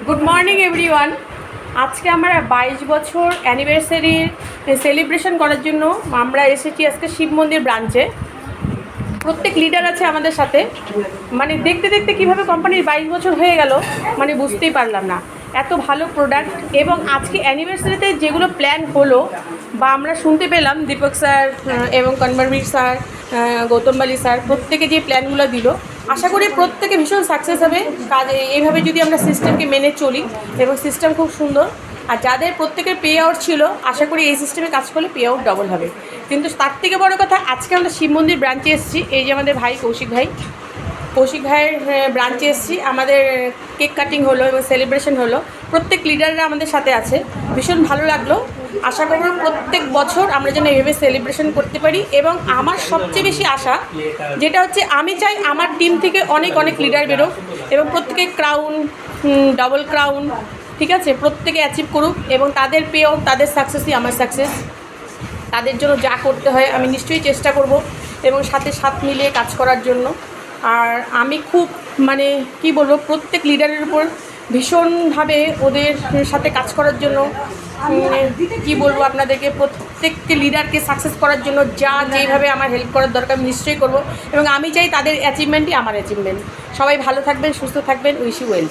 Good morning everyone. আজকে আমরা 22 বছর অ্যানিভার্সারির সেলিব্রেশন করার জন্য আমরা এসেছি আজকে শিব মন্দির ব্রাঞ্চে। প্রত্যেক লিডার আছে আমাদের সাথে। মানে দেখতে দেখতে কীভাবে কোম্পানির 22 বছর হয়ে গেল মানে বুঝতেই পারলাম না। এত ভালো প্রোডাক্ট এবং আজকে অ্যানিভার্সারিতে যেগুলো প্ল্যান হলো বা আমরা শুনতে পেলাম দীপক স্যার এবং কনভারবীর স্যার, গৌতম বালি স্যার প্রত্যেকে যে প্ল্যানগুলো দিল, আশা করি প্রত্যেকে ভীষণ সাকসেস হবে। কাজ এইভাবে যদি আমরা সিস্টেমকে মেনে চলি এবং সিস্টেম খুব সুন্দর। আর যাদের প্রত্যেকের পে আউট ছিল, আশা করি এই সিস্টেমে কাজ করলে পে আউট ডবল হবে। কিন্তু তার থেকে বড় কথা, আজকে আমরা শিব মন্দির ব্রাঞ্চে এসেছি। এই যে আমাদের ভাই কৌশিক ভাইয়ের ব্রাঞ্চে এসেছি। আমাদের কেক কাটিং হলো এবং সেলিব্রেশন হলো। প্রত্যেক লিডাররা আমাদের সাথে আছে, ভীষণ ভালো লাগলো। আশা করব প্রত্যেক বছর আমরা যেন এভাবে সেলিব্রেশন করতে পারি। এবং আমার সবচেয়ে বেশি আশা যেটা হচ্ছে, আমি চাই আমার টিম থেকে অনেক লিডার বেরোক এবং প্রত্যেকে ক্রাউন, ডবল ক্রাউন, ঠিক আছে, প্রত্যেকে অ্যাচিভ করুক এবং তাদের পে আউট, তাদের সাকসেসই আমার সাকসেস। তাদের জন্য যা করতে হয় আমি নিশ্চয়ই চেষ্টা করব এবং সাথে মিলিয়ে কাজ করার জন্য। আর আমি খুব মানে কি বলবো, প্রত্যেক লিডারের উপর ভীষণভাবে ওদের সাথে কাজ করার জন্য কি বলবো আপনাদেরকে, প্রত্যেককে লিডারকে সাকসেস করার জন্য যেভাবে আমার হেল্প করার দরকার আমি নিশ্চয়ই করব। এবং আমি চাই তাদের অ্যাচিভমেন্টই আমার অ্যাচিভমেন্ট। সবাই ভালো থাকবেন, সুস্থ থাকবেন, উইশ ইউ ওয়েল।